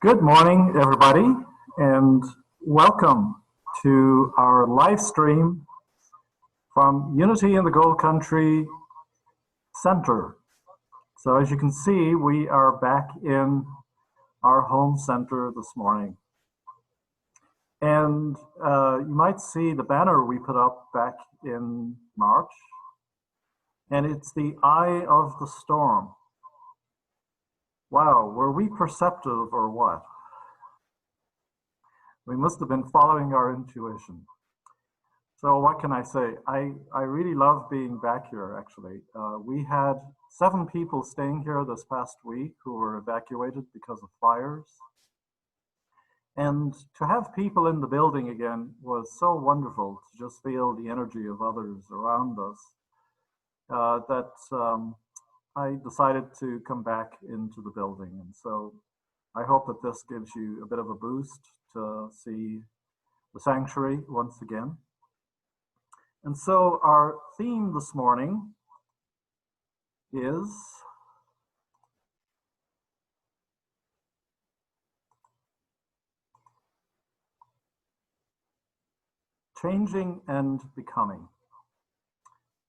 Good morning, everybody, and welcome to our live stream from Unity in the Gold Country Center. So as you can see, we are back in our home center this morning. And you might see the banner we put up back in March, and it's the eye of the storm. Wow, were we perceptive or what? We must have been following our intuition. So what can I say? I really love being back here, actually. We had 7 people staying here this past week who were evacuated because of fires. And to have people in the building again was so wonderful to just feel the energy of others around us that I decided to come back into the building. And so I hope that this gives you a bit of a boost to see the sanctuary once again. And so our theme this morning is changing and becoming.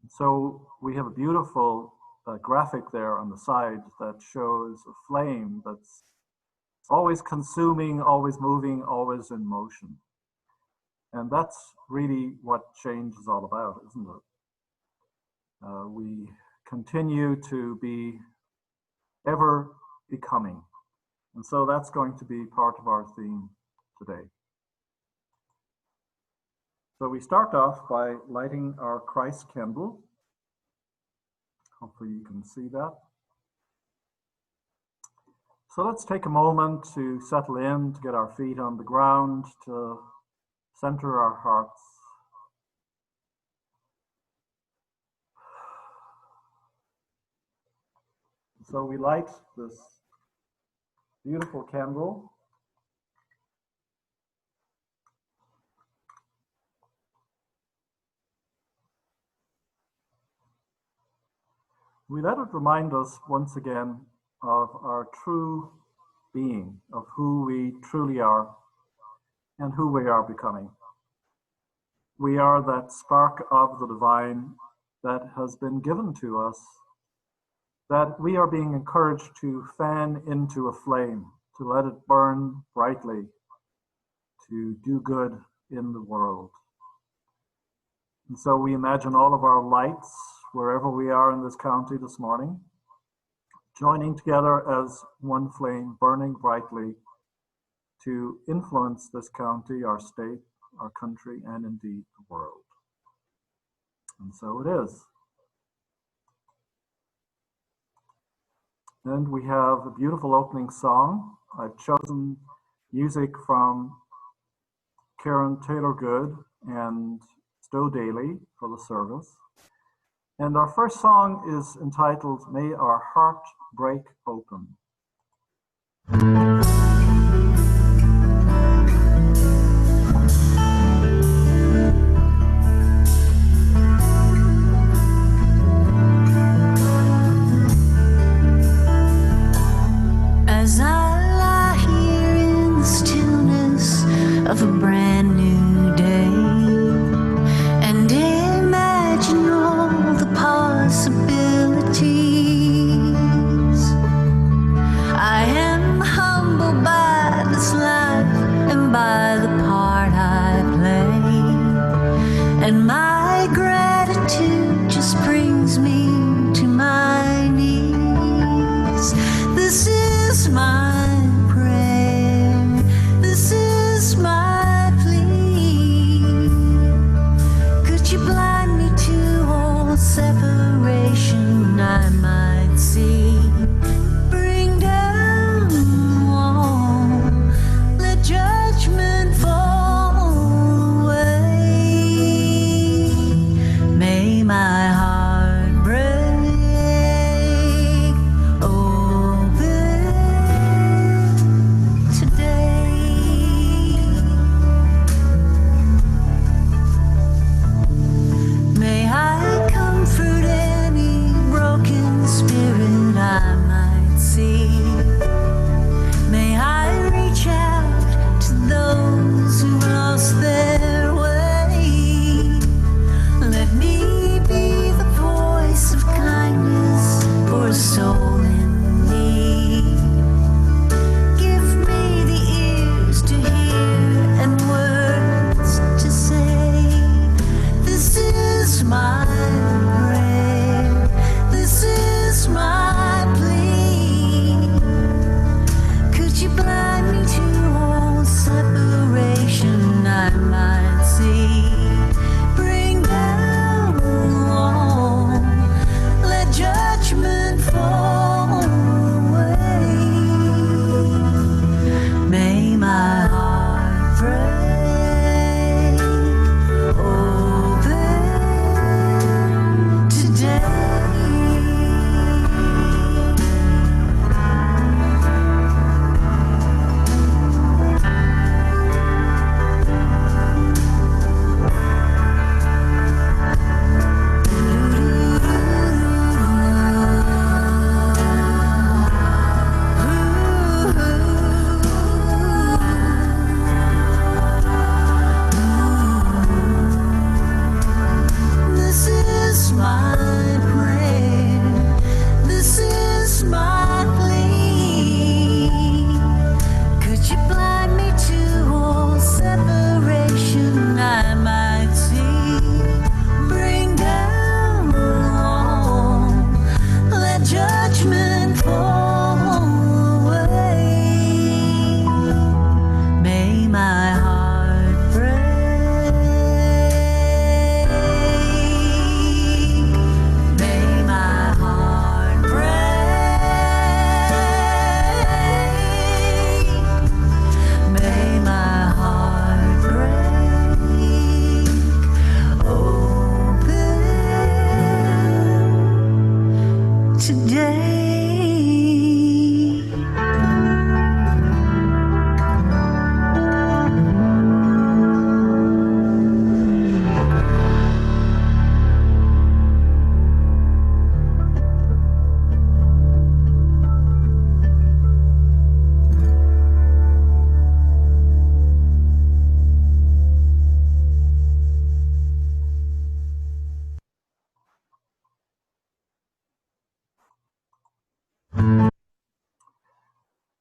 So we have a beautiful graphic there on the side that shows a flame that's always consuming, always moving, always in motion. And that's really what change is all about, isn't it? We continue to be ever becoming. And so that's going to be part of our theme today. So we start off by lighting our Christ candle. Hopefully you can see that. So let's take a moment to settle in, to get our feet on the ground, to center our hearts. So we light this beautiful candle. We let it remind us once again of our true being, of who we truly are and who we are becoming. We are that spark of the divine that has been given to us, that we are being encouraged to fan into a flame, to let it burn brightly, to do good in the world. And so we imagine all of our lights, wherever we are in this county this morning, joining together as one flame, burning brightly to influence this county, our state, our country, and indeed the world. And so it is. And we have a beautiful opening song. I've chosen music from Karen Taylor-Good and Stowe Daly for the service. And our first song is entitled, May Our Heart Break Open. As I lie here in the stillness of a brand new day and imagine all the possibilities, I am humbled by this life and by the part I play, and my gratitude just brings me to my knees. This is my prayer, this is my plea.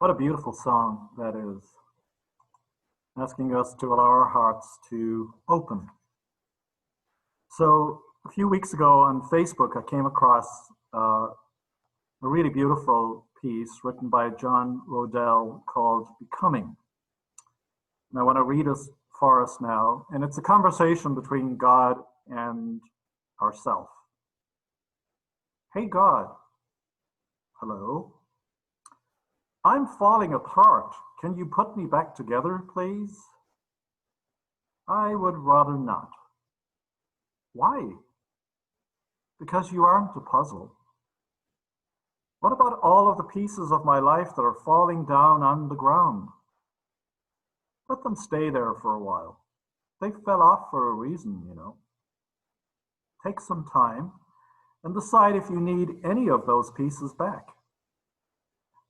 What a beautiful song that is, asking us to allow our hearts to open. So a few weeks ago on Facebook, I came across a really beautiful piece written by John Rodell called Becoming. And I want to read it for us now. And it's a conversation between God and ourself. Hey, God. Hello. I'm falling apart. Can you put me back together, please? I would rather not. Why? Because you aren't a puzzle. What about all of the pieces of my life that are falling down on the ground? Let them stay there for a while. They fell off for a reason, you know. Take some time and decide if you need any of those pieces back.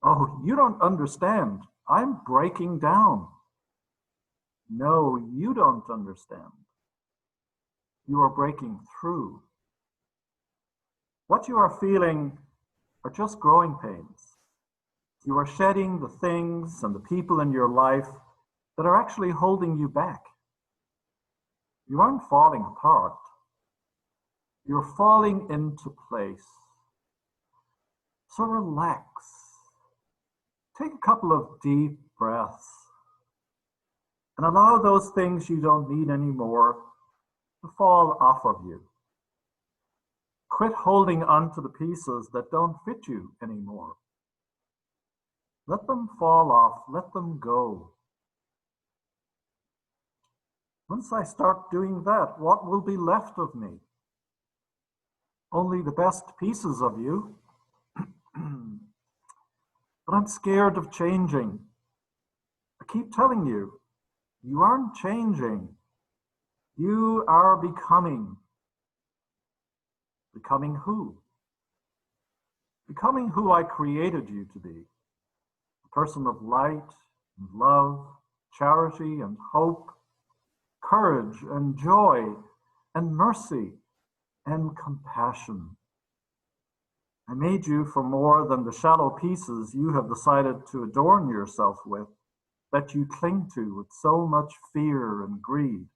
Oh, you don't understand. I'm breaking down. No, you don't understand. You are breaking through. What you are feeling are just growing pains. You are shedding the things and the people in your life that are actually holding you back. You aren't falling apart. You're falling into place. So relax. Take a couple of deep breaths and allow those things you don't need anymore to fall off of you. Quit holding on to the pieces that don't fit you anymore. Let them fall off. Let them go. Once I start doing that, what will be left of me? Only the best pieces of you. But I'm scared of changing. I keep telling you, you aren't changing. You are becoming. Becoming who? Becoming who I created you to be. A person of light and love, charity and hope, courage and joy and mercy and compassion. I made you for more than the shallow pieces you have decided to adorn yourself with, that you cling to with so much fear and greed.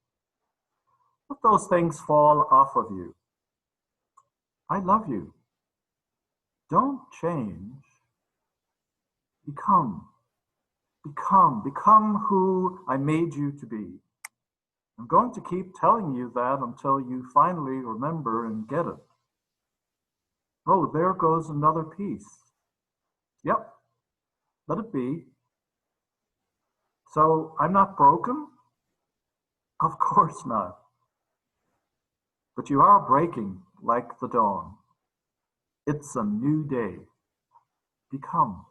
Let those things fall off of you. I love you. Don't change. Become. Become who I made you to be. I'm going to keep telling you that until you finally remember and get it. Oh, there goes another piece. Yep, let it be. So I'm not broken? Of course not. But you are breaking like the dawn. It's a new day. Become.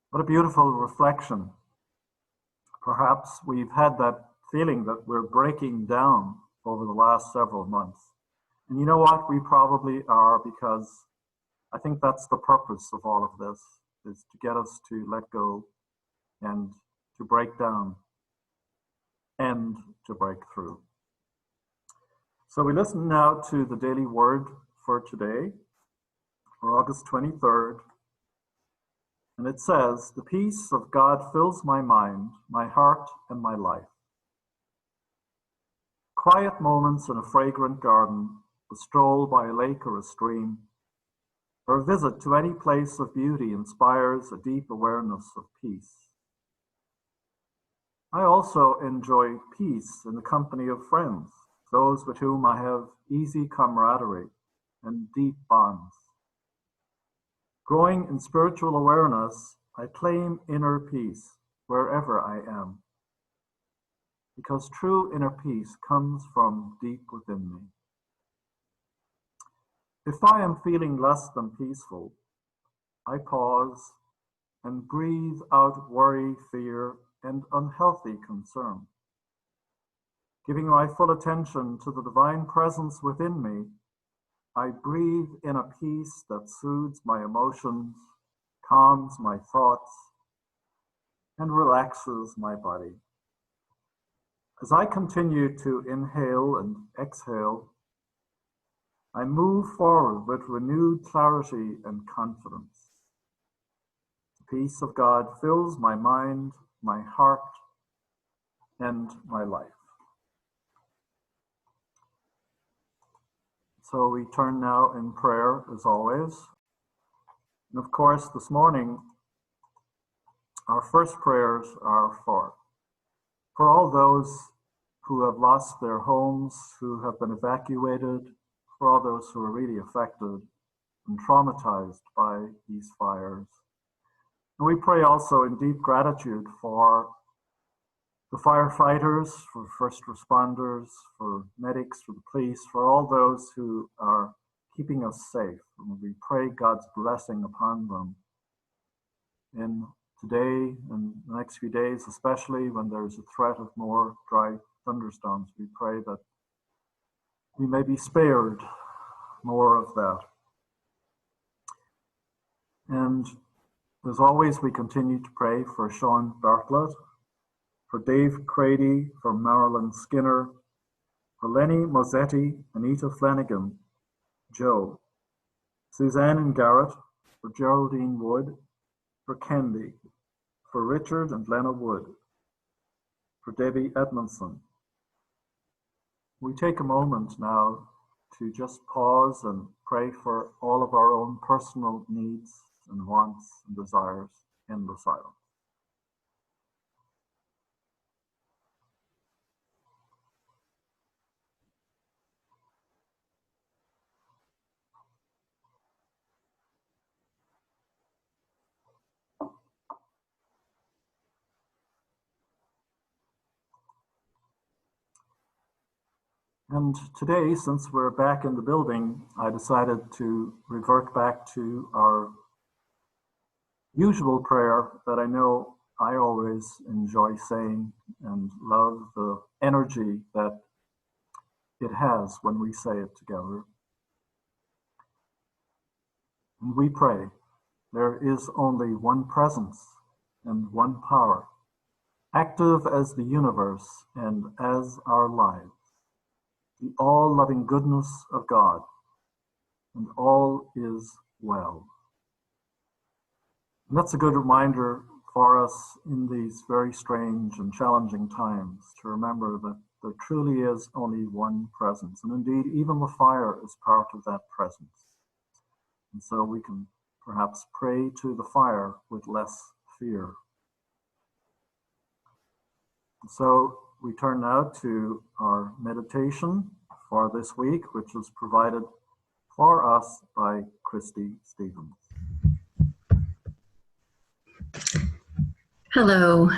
What a beautiful reflection. Perhaps we've had that feeling that we're breaking down over the last several months. And you know what? We probably are, because I think that's the purpose of all of this, is to get us to let go and to break down and to break through. So we listen now to the daily word for today, for August 23rd. And it says, "The peace of God fills my mind, my heart, and my life. Quiet moments in a fragrant garden, a stroll by a lake or a stream, or a visit to any place of beauty inspires a deep awareness of peace. I also enjoy peace in the company of friends, those with whom I have easy camaraderie and deep bonds. Growing in spiritual awareness, I claim inner peace wherever I am, because true inner peace comes from deep within me. If I am feeling less than peaceful, I pause and breathe out worry, fear, and unhealthy concern. Giving my full attention to the divine presence within me, I breathe in a peace that soothes my emotions, calms my thoughts, and relaxes my body. As I continue to inhale and exhale, I move forward with renewed clarity and confidence. The peace of God fills my mind, my heart, and my life. So we turn now in prayer, as always. And of course, this morning, our first prayers are for all those who have lost their homes, who have been evacuated, for all those who are really affected and traumatized by these fires. And we pray also in deep gratitude for the firefighters, for first responders, for medics, for the police, for all those who are keeping us safe. And we pray God's blessing upon them in today and the next few days, especially when there's a threat of more dry thunderstorms. We pray that we may be spared more of that. And as always, we continue to pray for Sean Bartlett, for Dave Crady, for Marilyn Skinner, for Lenny Mozzetti, Anita Flanagan, Joe, Suzanne and Garrett, for Geraldine Wood, for Kendi, for Richard and Lena Wood, for Debbie Edmondson. We take a moment now to just pause and pray for all of our own personal needs and wants and desires in the silence. And today, since we're back in the building, I decided to revert back to our usual prayer that I know I always enjoy saying and love the energy that it has when we say it together. And we pray, there is only one presence and one power, active as the universe and as our lives, the all-loving goodness of God, and all is well. And that's a good reminder for us in these very strange and challenging times to remember that there truly is only one presence. And indeed, even the fire is part of that presence. And so we can perhaps pray to the fire with less fear. So we turn now to our meditation for this week, which was provided for us by Christy Stevens. Hello,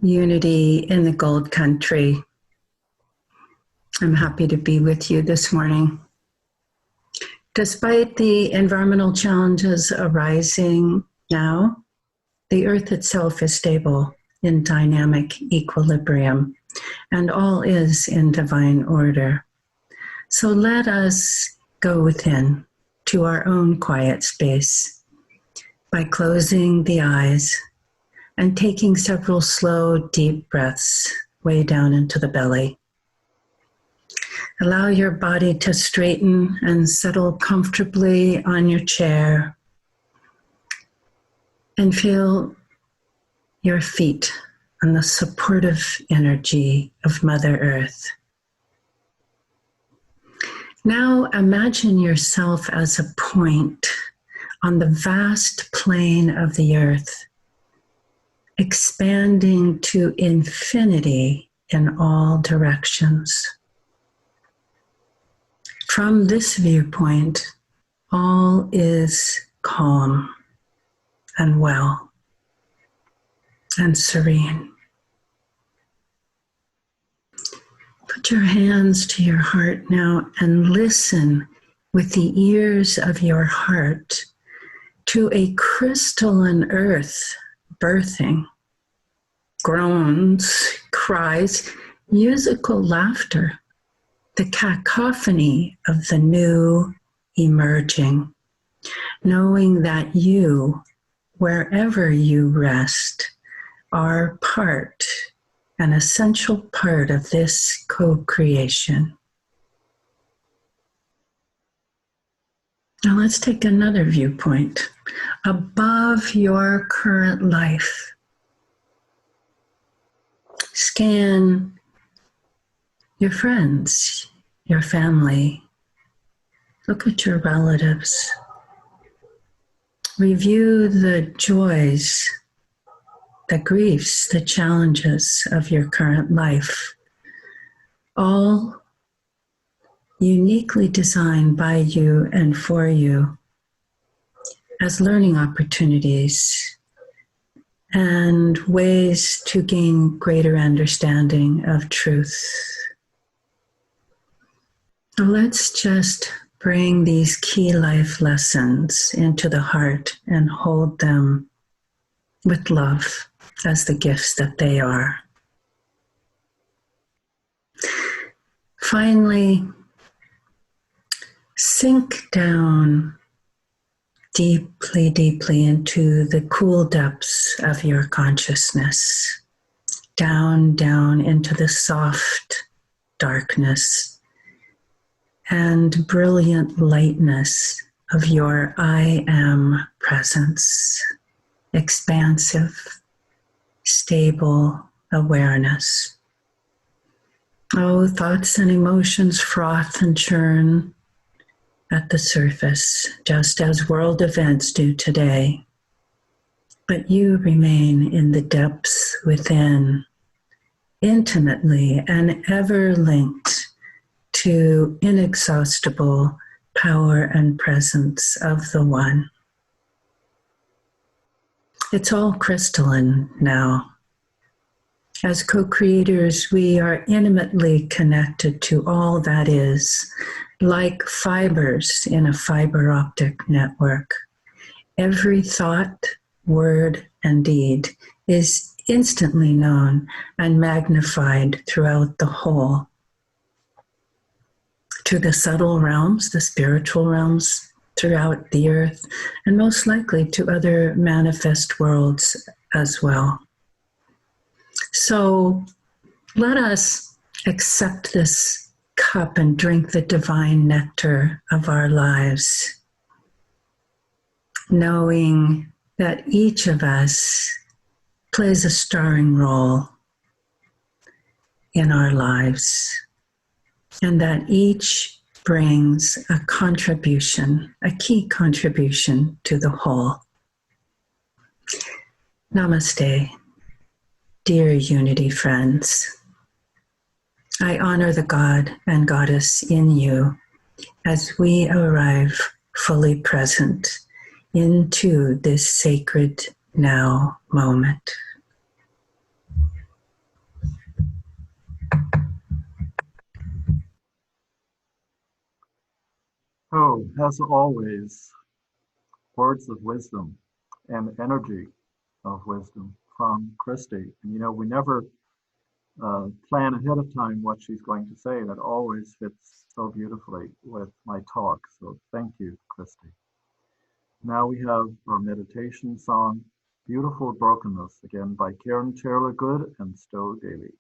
Unity in the Gold Country. I'm happy to be with you this morning. Despite the environmental challenges arising now, the earth itself is stable in dynamic equilibrium, and all is in divine order. So let us go within to our own quiet space by closing the eyes and taking several slow, deep breaths way down into the belly. Allow your body to straighten and settle comfortably on your chair, and feel your feet on the supportive energy of Mother Earth. Now imagine yourself as a point on the vast plain of the earth, expanding to infinity in all directions. From this viewpoint, all is calm and well and serene. Put your hands to your heart now and listen with the ears of your heart to a crystalline earth birthing, groans, cries, musical laughter, the cacophony of the new emerging, knowing that you, wherever you rest, are part, an essential part of this co-creation. Now let's take another viewpoint. Above your current life, scan your friends, your family. Look at your relatives. Review the joys, the griefs, the challenges of your current life, all uniquely designed by you and for you as learning opportunities and ways to gain greater understanding of truth. So let's just bring these key life lessons into the heart and hold them with love as the gifts that they are. Finally, sink down deeply, deeply into the cool depths of your consciousness, down, down into the soft darkness and brilliant lightness of your I am presence, expansive, stable awareness. Oh, thoughts and emotions froth and churn at the surface, just as world events do today. But you remain in the depths within, intimately and ever linked to inexhaustible power and presence of the One. It's all crystalline now. As co-creators, we are intimately connected to all that is, like fibers in a fiber optic network. Every thought, word, and deed is instantly known and magnified throughout the whole. To the subtle realms, the spiritual realms throughout the earth, and most likely to other manifest worlds as well. So let us accept this cup and drink the divine nectar of our lives, knowing that each of us plays a starring role in our lives, and that each brings a contribution, a key contribution to the whole. Namaste, dear Unity friends. I honor the God and Goddess in you as we arrive fully present into this sacred now moment. Oh, as always, words of wisdom and energy of wisdom from Christy. And we never plan ahead of time what she's going to say. That always fits so beautifully with my talk. So thank you, Christy. Now we have our meditation song, Beautiful Brokenness, again by Karen Taylor Good and Stowe Daly.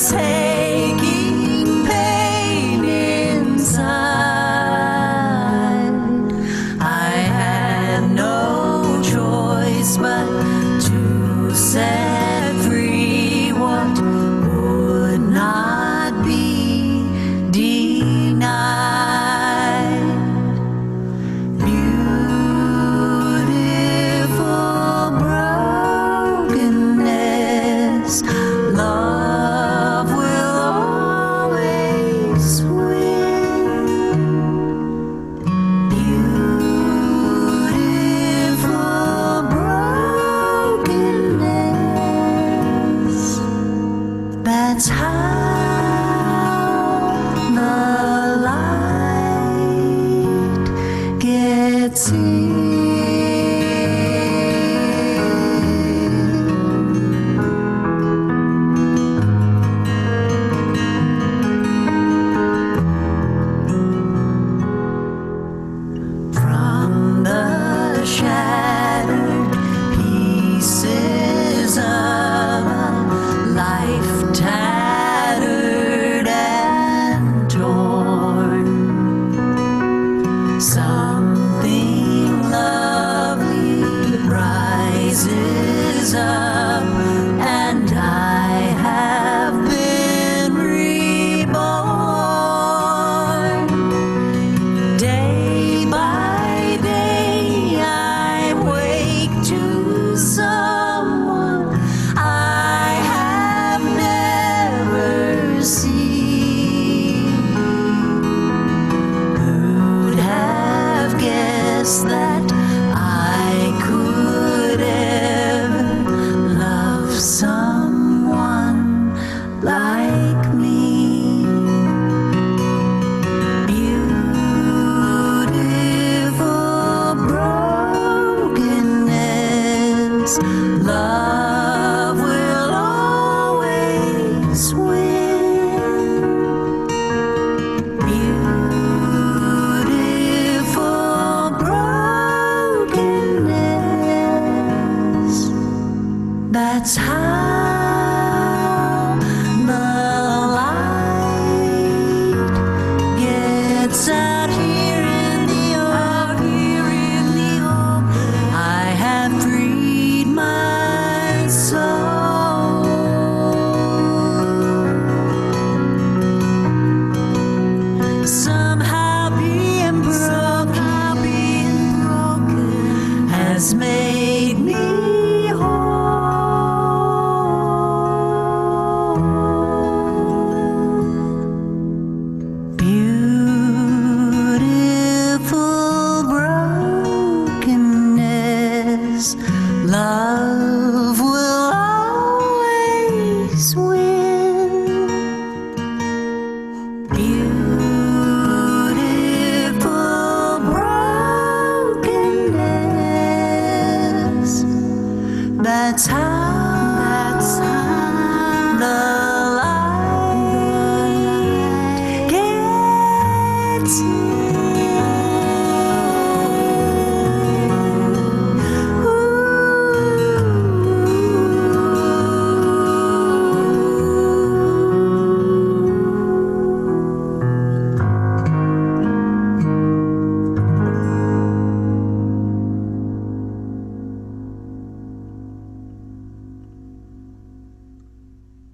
Aching pain inside. From the shattered pieces of a life tattered and torn, something lovely rises up, and I have been reborn. Day by day I wake to someone I have never seen. Who'd have guessed that I could ever love someone like me? Beautiful brokenness, love will always win. Beautiful brokenness, that's how the light gets out here in the open. I have freed my soul. Somehow being broken has made me whole. Beautiful brokenness, love will always win. Beautiful brokenness, that's how the light gets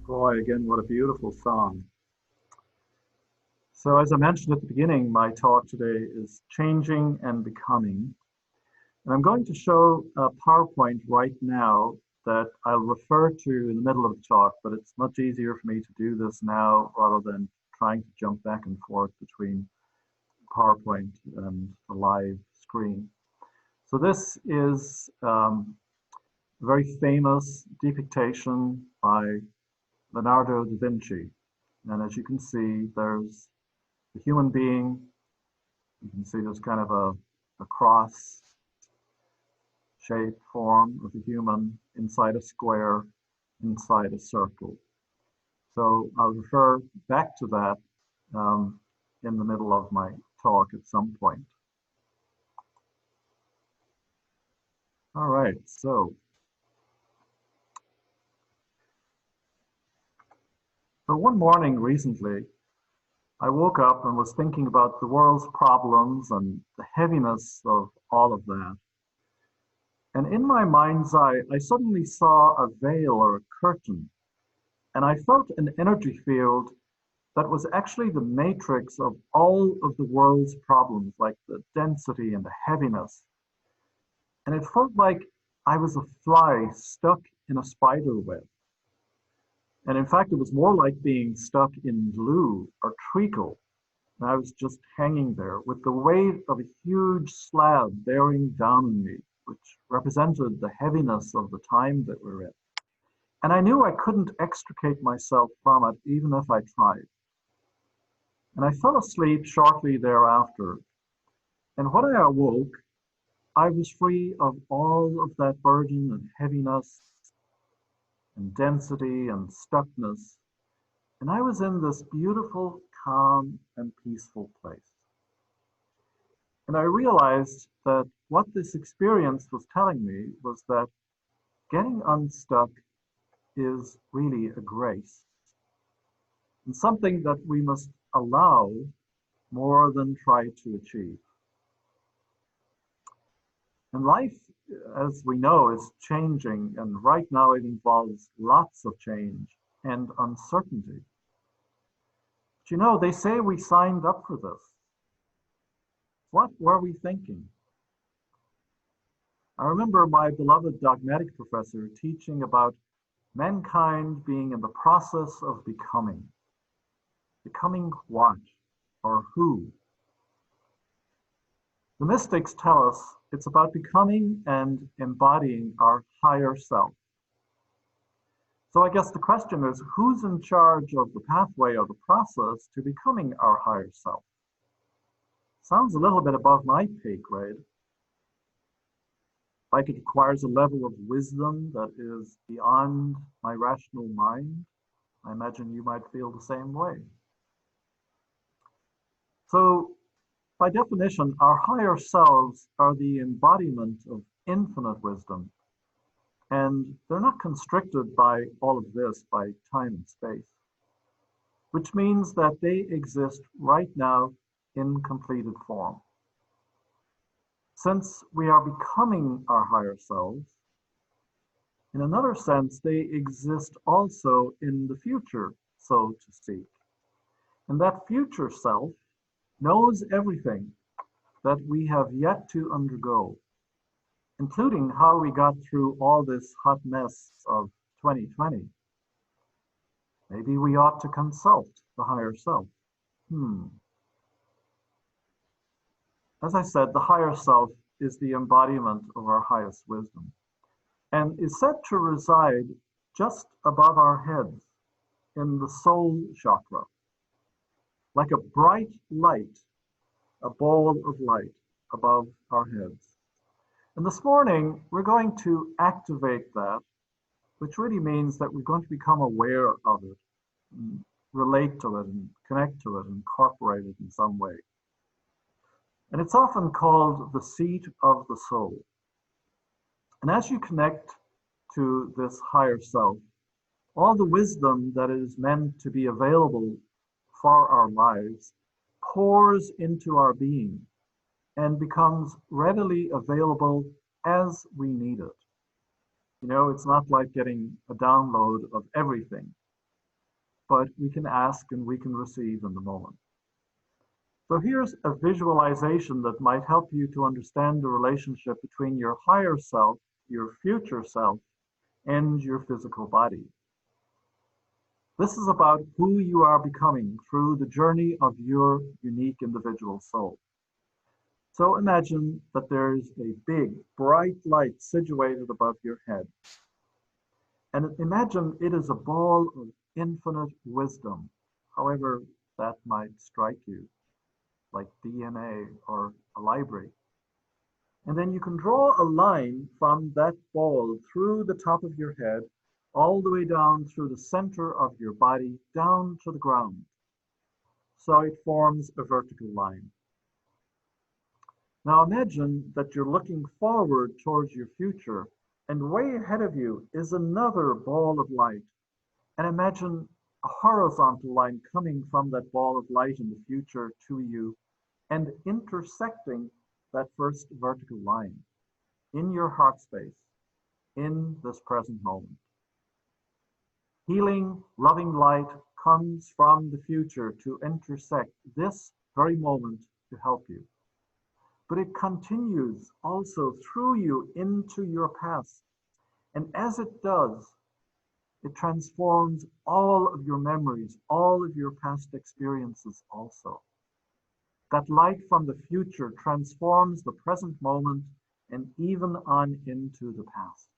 Boy, again, what a beautiful song. So as I mentioned at the beginning, my talk today is changing and becoming. And I'm going to show a PowerPoint right now that I'll refer to in the middle of the talk, but it's much easier for me to do this now rather than trying to jump back and forth between PowerPoint and a live screen. So this is a very famous depiction by Leonardo da Vinci. And as you can see, there's the human being. You can see there's kind of a cross shape form of the human inside a square, inside a circle. So I'll refer back to that in the middle of my talk at some point. All right, so one morning recently, I woke up and was thinking about the world's problems and the heaviness of all of that. And in my mind's eye, I suddenly saw a veil or a curtain, and I felt an energy field that was actually the matrix of all of the world's problems, like the density and the heaviness. And it felt like I was a fly stuck in a spider web. And in fact, it was more like being stuck in glue or treacle. And I was just hanging there with the weight of a huge slab bearing down on me, which represented the heaviness of the time that we're in. And I knew I couldn't extricate myself from it, even if I tried. And I fell asleep shortly thereafter. And when I awoke, I was free of all of that burden and heaviness and density and stuckness. And I was in this beautiful, calm, and peaceful place. And I realized that what this experience was telling me was that getting unstuck is really a grace and something that we must allow more than try to achieve. And life, as we know, is changing, and right now it involves lots of change and uncertainty. But you know, they say we signed up for this. What were we thinking? I remember my beloved dogmatic professor teaching about mankind being in the process of becoming. Becoming what or who? The mystics tell us it's about becoming and embodying our higher self. So I guess the question is, who's in charge of the pathway or the process to becoming our higher self? Sounds a little bit above my pay grade. Like it requires a level of wisdom that is beyond my rational mind. I imagine you might feel the same way. So, by definition, our higher selves are the embodiment of infinite wisdom, and they're not constricted by all of this by time and space, which means that they exist right now in completed form. Since we are becoming our higher selves, in another sense, they exist also in the future, so to speak. And that future self knows everything that we have yet to undergo, including how we got through all this hot mess of 2020. Maybe we ought to consult the higher self. As I said, the higher self is the embodiment of our highest wisdom and is said to reside just above our heads in the soul chakra, like a bright light, a ball of light above our heads. And this morning, we're going to activate that, which really means that we're going to become aware of it, and relate to it, and connect to it, and incorporate it in some way. And it's often called the seat of the soul. And as you connect to this higher self, all the wisdom that is meant to be available for our lives pours into our being and becomes readily available as we need it. You know, it's not like getting a download of everything, but we can ask and we can receive in the moment. So here's a visualization that might help you to understand the relationship between your higher self, your future self, and your physical body. This is about who you are becoming through the journey of your unique individual soul. So imagine that there's a big, bright light situated above your head. And imagine it is a ball of infinite wisdom, however that might strike you, like DNA or a library. And then you can draw a line from that ball through the top of your head, all the way down through the center of your body, down to the ground. So it forms a vertical line. Now imagine that you're looking forward towards your future, and way ahead of you is another ball of light. And imagine a horizontal line coming from that ball of light in the future to you and intersecting that first vertical line in your heart space, in this present moment. Healing, loving light comes from the future to intersect this very moment to help you. But it continues also through you into your past. And as it does, it transforms all of your memories, all of your past experiences also. That light from the future transforms the present moment and even on into the past.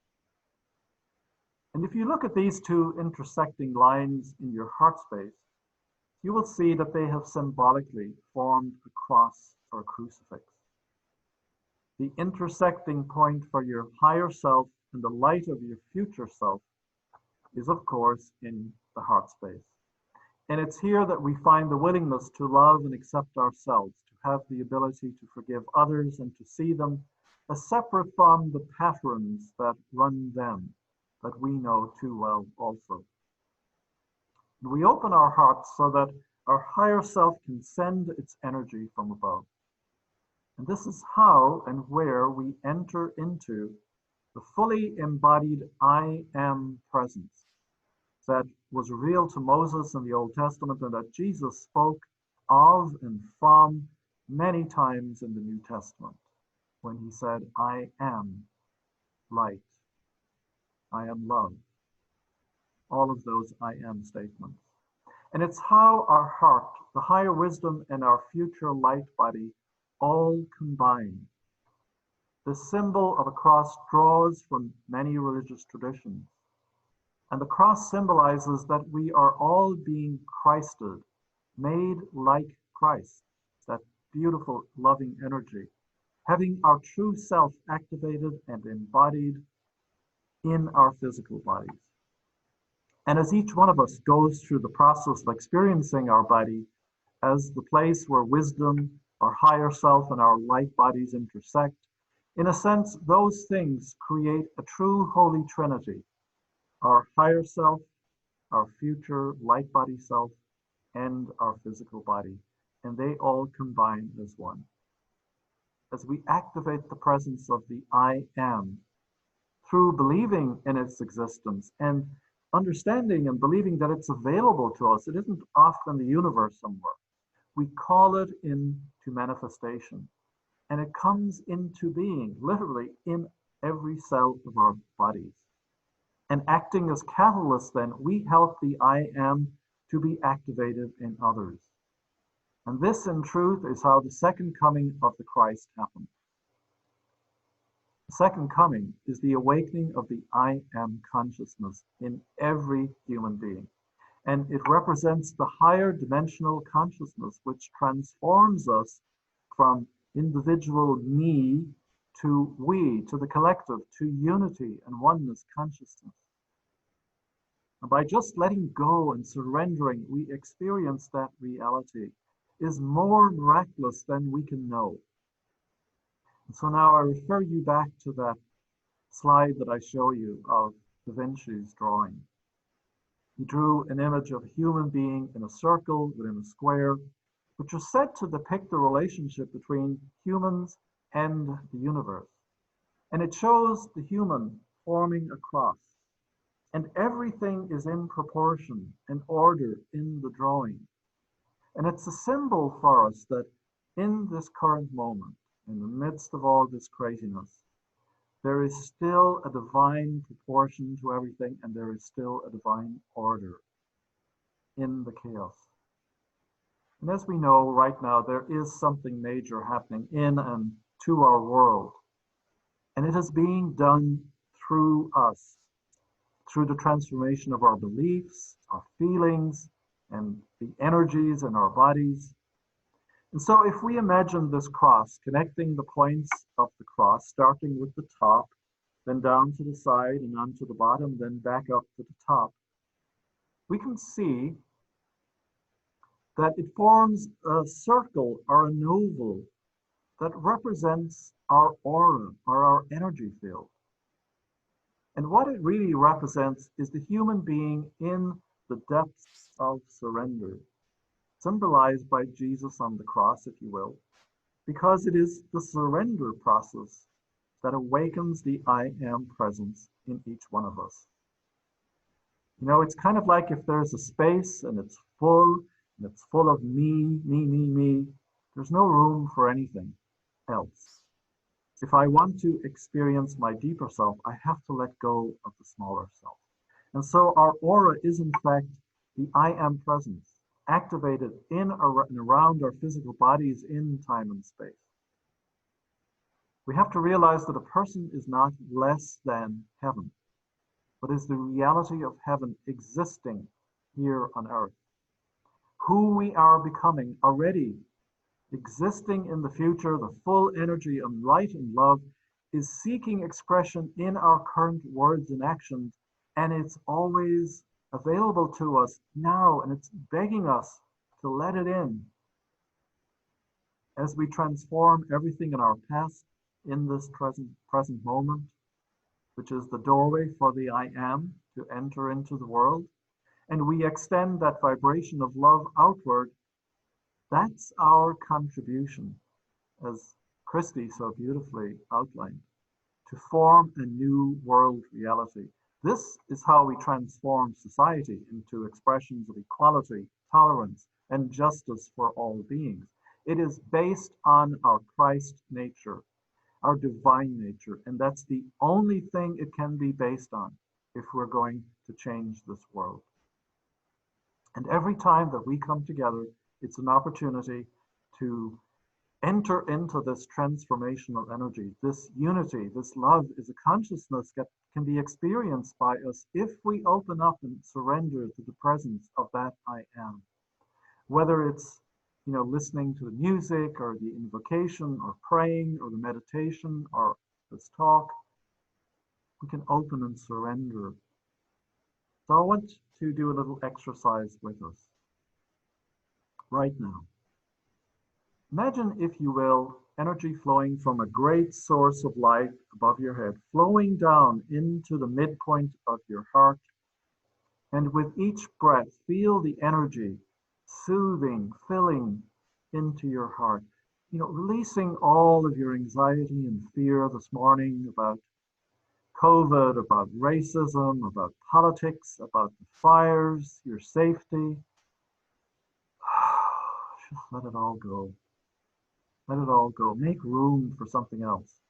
And if you look at these two intersecting lines in your heart space, you will see that they have symbolically formed a cross or a crucifix. The intersecting point for your higher self and the light of your future self is, of course, in the heart space. And it's here that we find the willingness to love and accept ourselves, to have the ability to forgive others and to see them as separate from the patterns that run them, that we know too well also. We open our hearts so that our higher self can send its energy from above. And this is how and where we enter into the fully embodied I am presence that was revealed to Moses in the Old Testament and that Jesus spoke of and from many times in the New Testament when he said, I am light, I am love. All of those I am statements. And it's how our heart, the higher wisdom, and our future light body all combine. The symbol of a cross draws from many religious traditions. And the cross symbolizes that we are all being Christed, made like Christ, that beautiful, loving energy, having our true self activated and embodied in our physical bodies. And as each one of us goes through the process of experiencing our body as the place where wisdom, our higher self, and our light bodies intersect, in a sense, those things create a true holy trinity. Our higher self, our future light body self, and our physical body. And they all combine as one. As we activate the presence of the I am through believing in its existence and understanding and believing that it's available to us, it isn't off in the universe somewhere. We call it into manifestation. And it comes into being, literally, in every cell of our bodies. And acting as catalysts, then, we help the I am to be activated in others. And this, in truth, is how the second coming of the Christ happened. The second coming is the awakening of the I am consciousness in every human being. And it represents the higher dimensional consciousness which transforms us from individual me to we, to the collective, to unity and oneness consciousness. And by just letting go and surrendering, we experience that reality is more miraculous than we can know. And so now I refer you back to that slide that I show you of Da Vinci's drawing. He drew an image of a human being in a circle within a square, which was said to depict the relationship between humans and the universe. And it shows the human forming a cross. And everything is in proportion and order in the drawing. And it's a symbol for us that in this current moment, in the midst of all this craziness, there is still a divine proportion to everything, and there is still a divine order in the chaos. And as we know right now, there is something major happening in and to our world. And it is being done through us, through the transformation of our beliefs, our feelings, and the energies in our bodies. And so if we imagine this cross, connecting the points of the cross, starting with the top, then down to the side and onto the bottom, then back up to the top, we can see that it forms a circle or an oval that represents our aura or our energy field. And what it really represents is the human being in the depths of surrender, symbolized by Jesus on the cross, if you will, because it is the surrender process that awakens the I am presence in each one of us. You know, it's kind of like if there's a space and it's full of me, there's no room for anything else. If I want to experience my deeper self, I have to let go of the smaller self. And so our aura is in fact the I am presence, activated in and around our physical bodies in time and space. We have to realize that a person is not less than heaven, but is the reality of heaven existing here on earth. Who we are becoming already Existing in the future, the full energy of light and love is seeking expression in our current words and actions, and it's always available to us now, and it's begging us to let it in as we transform everything in our past in this present moment, which is the doorway for the I am to enter into the world. And we extend that vibration of love outward. That's our contribution, as Christy so beautifully outlined, to form a new world reality. This is how we transform society into expressions of equality, tolerance, and justice for all beings. It is based on our Christ nature, our divine nature, and that's the only thing it can be based on if we're going to change this world. And every time that we come together, it's an opportunity to enter into this transformational energy. This unity, this love is a consciousness that can be experienced by us if we open up and surrender to the presence of that I am. Whether it's listening to the music or the invocation or praying or the meditation or this talk, we can open and surrender. So I want to do a little exercise with us right now. Imagine, if you will, energy flowing from a great source of light above your head, flowing down into the midpoint of your heart. And with each breath, feel the energy soothing, filling into your heart. Releasing all of your anxiety and fear this morning about COVID, about racism, about politics, about the fires, your safety. Just let it all go. Let it all go. Make room for something else.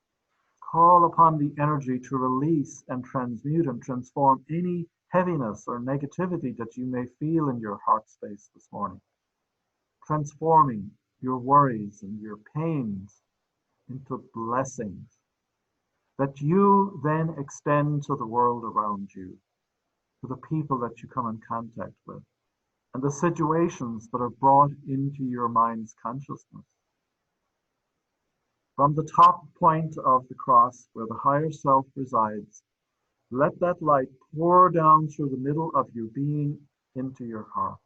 Call upon the energy to release and transmute and transform any heaviness or negativity that you may feel in your heart space this morning. Transforming your worries and your pains into blessings that you then extend to the world around you, to the people that you come in contact with, and the situations that are brought into your mind's consciousness. From the top point of the cross, where the higher self resides, let that light pour down through the middle of your being into your heart.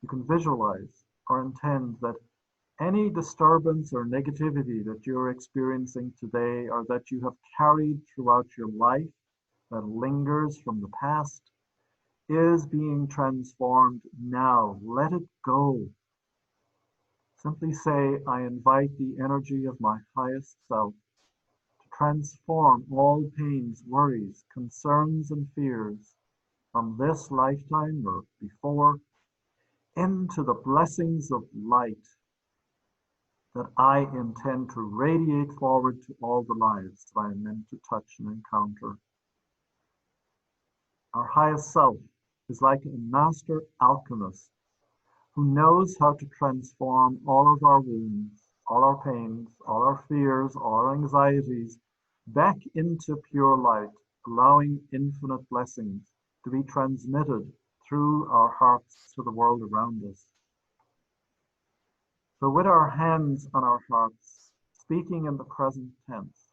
You can visualize or intend that any disturbance or negativity that you're experiencing today or that you have carried throughout your life that lingers from the past is being transformed now. Let it go. Simply say, I invite the energy of my highest self to transform all pains, worries, concerns, and fears from this lifetime or before into the blessings of light that I intend to radiate forward to all the lives that I am meant to touch and encounter. Our highest self is like a master alchemist who knows how to transform all of our wounds, all our pains, all our fears, all our anxieties back into pure light, allowing infinite blessings to be transmitted through our hearts to the world around us. So with our hands on our hearts, speaking in the present tense,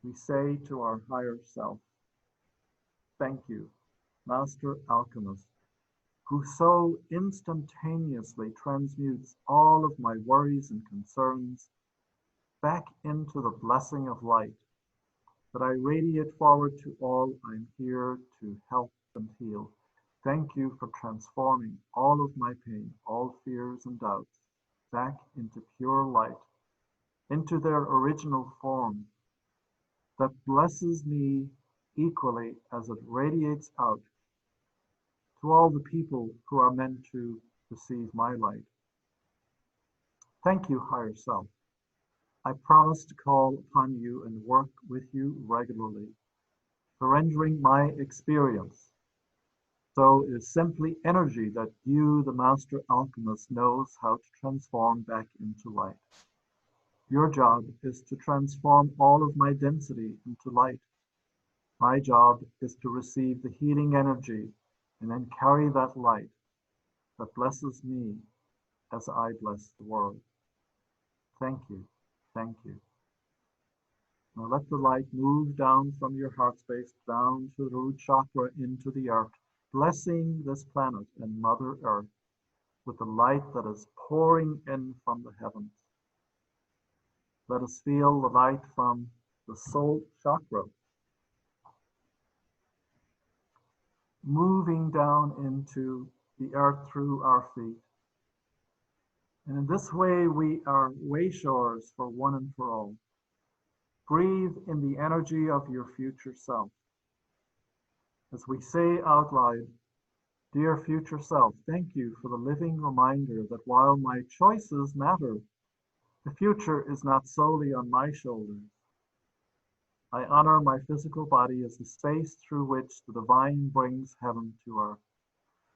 we say to our higher self, thank you, Master Alchemist, who so instantaneously transmutes all of my worries and concerns back into the blessing of light that I radiate forward to all I'm here to help and heal. Thank you for transforming all of my pain, all fears and doubts, back into pure light, into their original form that blesses me equally as it radiates out to all the people who are meant to receive my light. Thank you, higher self. I promise to call upon you and work with you regularly, surrendering my experience. So it is simply energy that you, the Master Alchemist, knows how to transform back into light. Your job is to transform all of my density into light. My job is to receive the healing energy and then carry that light that blesses me as I bless the world. Thank you. Thank you. Now let the light move down from your heart space, down to the root chakra into the earth, blessing this planet and Mother Earth with the light that is pouring in from the heavens. Let us feel the light from the soul chakra, moving down into the earth through our feet. And in this way, we are wayshores for one and for all. Breathe in the energy of your future self. As we say out loud, dear future self, thank you for the living reminder that while my choices matter, the future is not solely on my shoulders. I honor my physical body as the space through which the divine brings heaven to earth.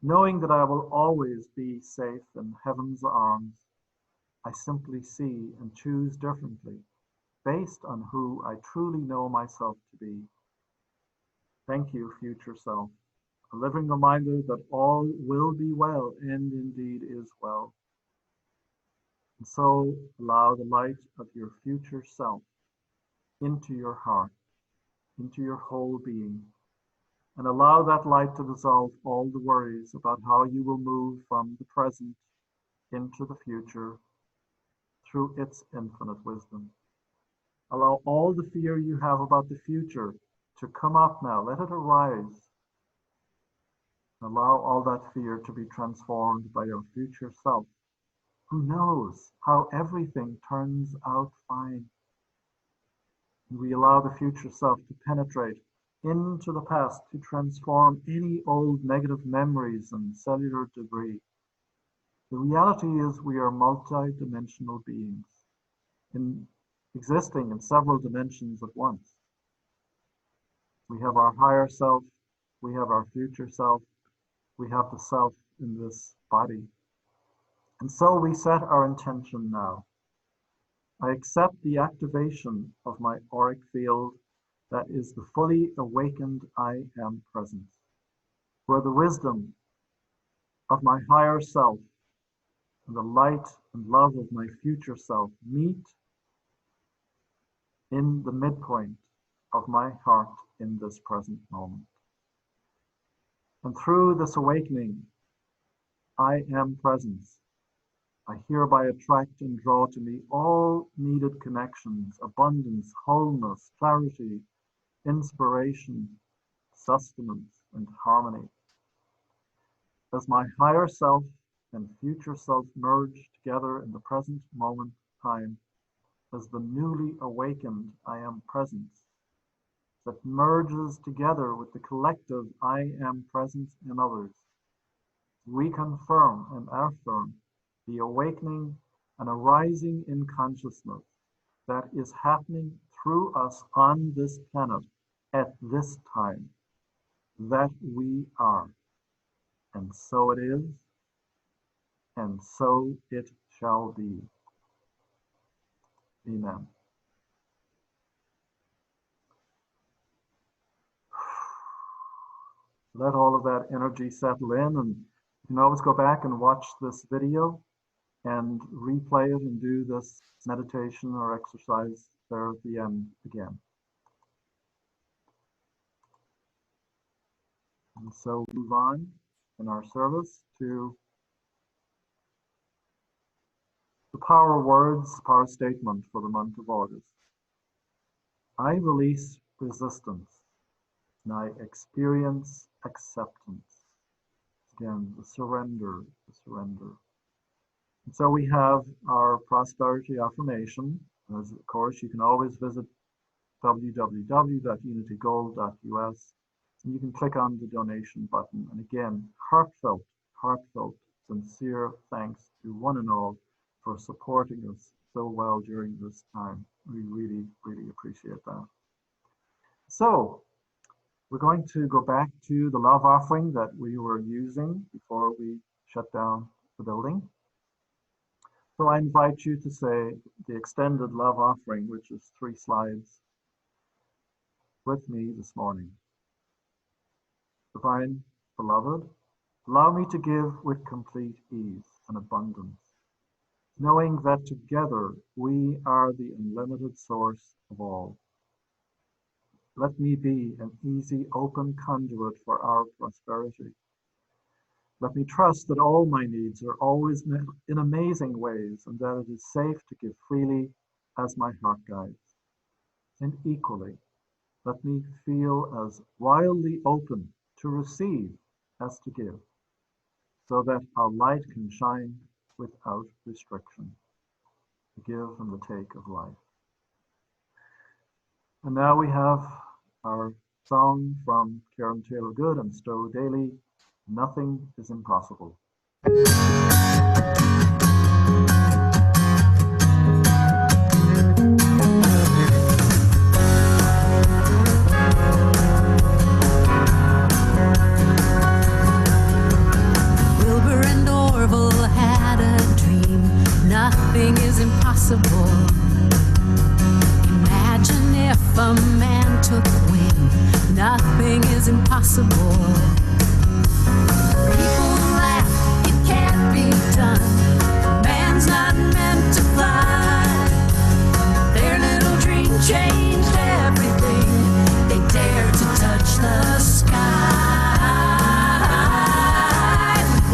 Knowing that I will always be safe in heaven's arms, I simply see and choose differently, based on who I truly know myself to be. Thank you, future self, a living reminder that all will be well and indeed is well. And so allow the light of your future self into your heart, into your whole being, and allow that light to dissolve all the worries about how you will move from the present into the future through its infinite wisdom. Allow all the fear you have about the future to come up now. Let it arise. Allow all that fear to be transformed by your future self, who knows how everything turns out fine. And we allow the future self to penetrate into the past to transform any old negative memories and cellular debris. The reality is we are multi-dimensional beings, existing in several dimensions at once. We have our higher self, we have our future self, we have the self in this body. And so we set our intention now. I accept the activation of my auric field that is the fully awakened I am presence, where the wisdom of my higher self and the light and love of my future self meet in the midpoint of my heart in this present moment. And through this awakening, I am presence. I hereby attract and draw to me all needed connections, abundance, wholeness, clarity, inspiration, sustenance, and harmony. As my higher self and future self merge together in the present moment time, as the newly awakened I am presence that merges together with the collective I am presence in others, we confirm and affirm the awakening and arising in consciousness that is happening through us on this planet at this time, that we are. And so it is, and so it shall be. Amen. Let all of that energy settle in, and you can always go back and watch this video and replay it and do this meditation or exercise there at the end again. And so move on in our service to the power words, power statement for the month of August. I release resistance and I experience acceptance. Again, the surrender, the surrender. And so we have our prosperity affirmation. As of course, you can always visit www.unitygold.us and you can click on the donation button. And again, heartfelt, sincere thanks to one and all for supporting us so well during this time. We really, really appreciate that. So we're going to go back to the love offering that we were using before we shut down the building. So I invite you to say the extended love offering, which is 3 slides, with me this morning. Divine Beloved, allow me to give with complete ease and abundance knowing that together we are the unlimited source of all. Let me be an easy, open conduit for our prosperity. Let me trust that all my needs are always met in amazing ways and that it is safe to give freely as my heart guides. And equally, let me feel as wildly open to receive as to give, so that our light can shine without restriction, the give and the take of life. And now we have our song from Karen Taylor Good and Stowe Daly, Nothing is Impossible. Wilbur and Orville had a dream. Nothing is impossible. Imagine if a man took wing. Nothing is impossible. People laugh, it can't be done. Man's not meant to fly. Their little dream changed everything. They dared to touch the sky.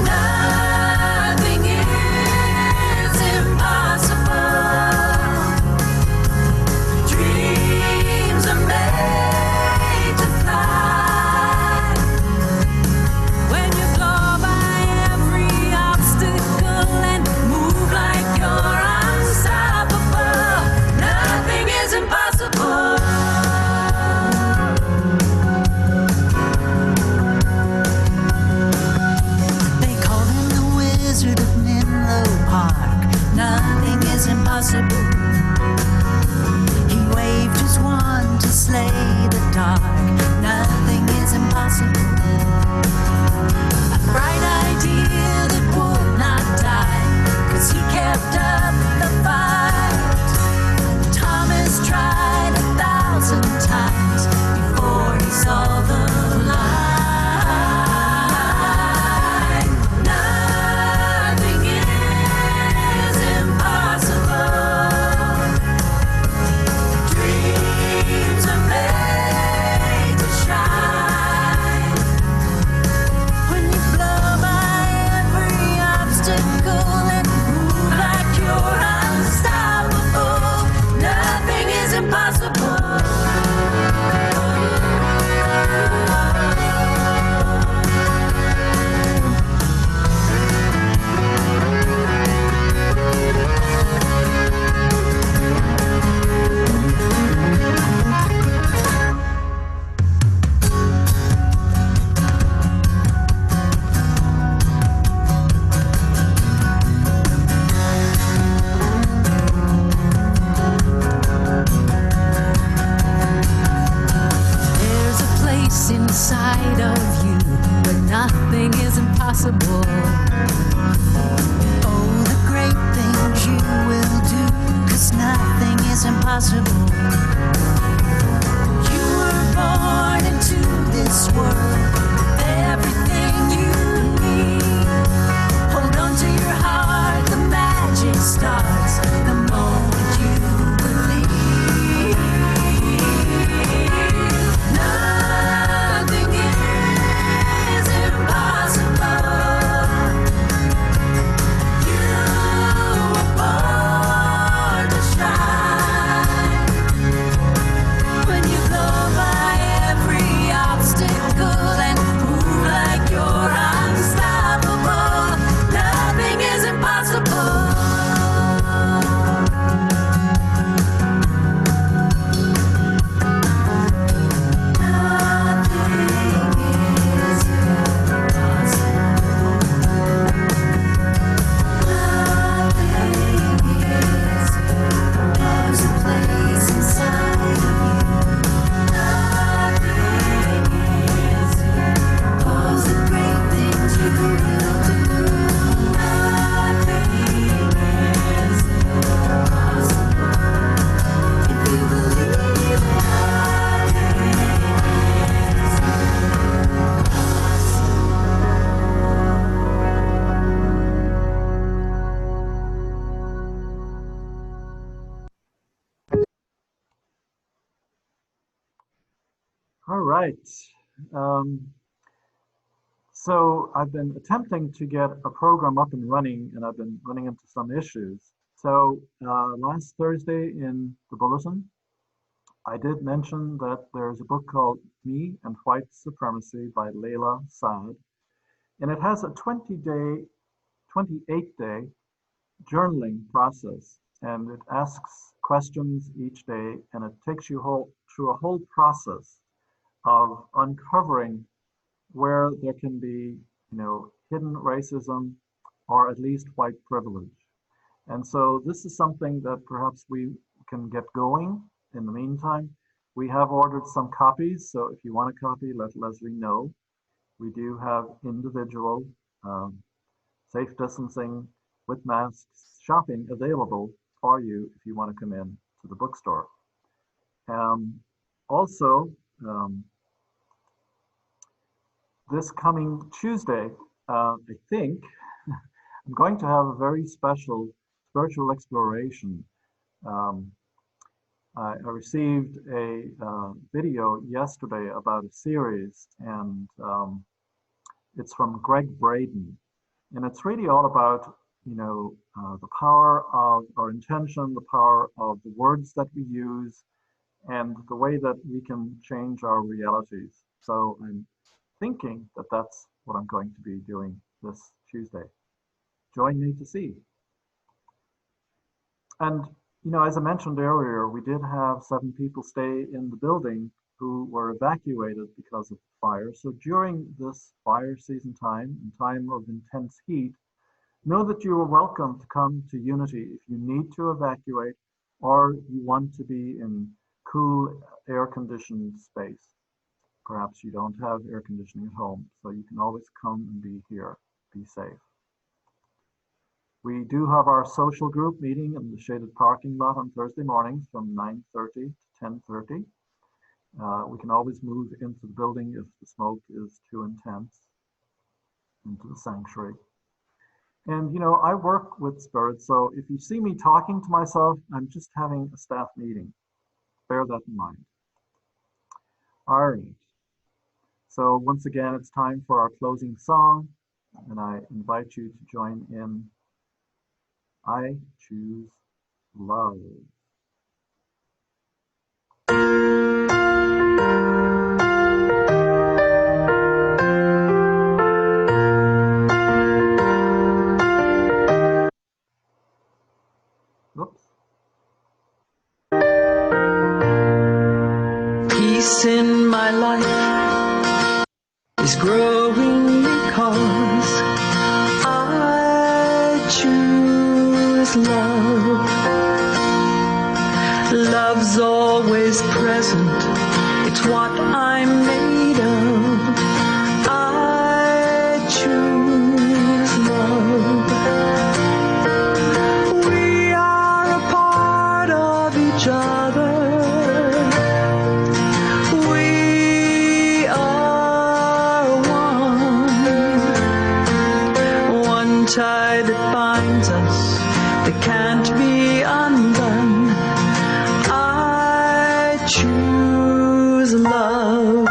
Nothing is impossible. Dreams are made to fly. When you blow by every obstacle and move like you're unstoppable, nothing is impossible. They call him the Wizard of Menlo Park. Nothing is impossible. He waved his wand to slay the dark. Nothing is impossible. A bright idea that would not die, 'cause he kept up the fight. Thomas tried 1,000 times before he saw the light. Nothing is impossible. Dreams are made to shine. When you blow by every obstacle and move like you're unstoppable, nothing is impossible. There's a place inside of you where nothing is impossible. Oh, the great things you will do, 'cause nothing is impossible. You were born into this world with everything you need. Hold on to your heart, the magic starts the moment you believe. Nothing is impossible. right. Um, so I've been attempting to get a program up and running, and I've been running into some issues. So last Thursday in the bulletin, I did mention that there's a book called Me and White Supremacy by Layla Saad, and it has a 28-day journaling process, and it asks questions each day, and it takes you through a whole process of uncovering where there can be, hidden racism or at least white privilege. And so this is something that perhaps we can get going in the meantime. We have ordered some copies, so if you want a copy, let Leslie know. We do have individual safe distancing with masks shopping available for you if you want to come in to the bookstore. Also, this coming Tuesday, I think I'm going to have a very special spiritual exploration. I received a video yesterday about a series, and it's from Greg Braden. And it's really all about, the power of our intention, the power of the words that we use, and the way that we can change our realities. So I'm thinking that that's what I'm going to be doing this Tuesday. Join me to see. And, as I mentioned earlier, we did have 7 people stay in the building who were evacuated because of the fire. So during this fire season time, in time of intense heat, know that you are welcome to come to Unity if you need to evacuate or you want to be in cool, air-conditioned space. Perhaps you don't have air conditioning at home, so you can always come and be here. Be safe. We do have our social group meeting in the shaded parking lot on Thursday mornings from 9:30 to 10:30. We can always move into the building if the smoke is too intense, into the sanctuary. And, I work with spirits, so if you see me talking to myself, I'm just having a staff meeting. Bear that in mind. All right. So once again, it's time for our closing song, and I invite you to join in. I choose love. Whoops. Peace in my life is growing because I choose love. Love's always present, it's what I'm made of. I choose love. We are a part of each other. We are one tie that binds us, that can't be undone. I choose love.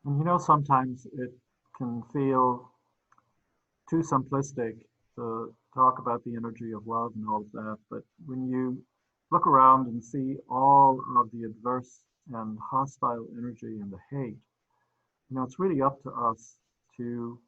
And you know, sometimes it can feel too simplistic to talk about the energy of love and all of that, but when you look around and see all of the adverse and hostile energy and the hate, you know, it's really up to us to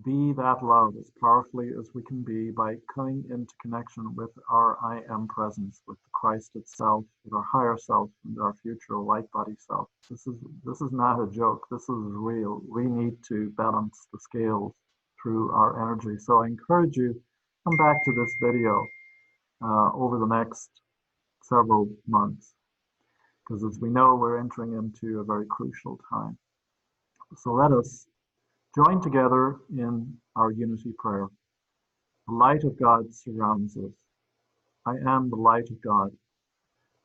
be that love as powerfully as we can be by coming into connection with our I am presence, with the Christ itself, with our higher self and our future light body self. This is not a joke. This is real. We need to balance the scales through our energy. So I encourage you, come back to this video over the next several months, because as we know, we're entering into a very crucial time. So let us join together in our unity prayer. The light of God surrounds us. I am the light of God.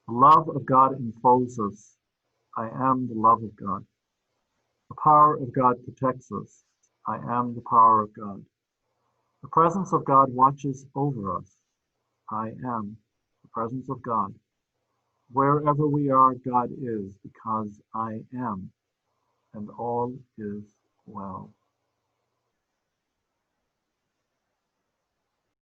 The love of God enfolds us. I am the love of God. The power of God protects us. I am the power of God. The presence of God watches over us. I am the presence of God. Wherever we are, God is, because I am, and all is well.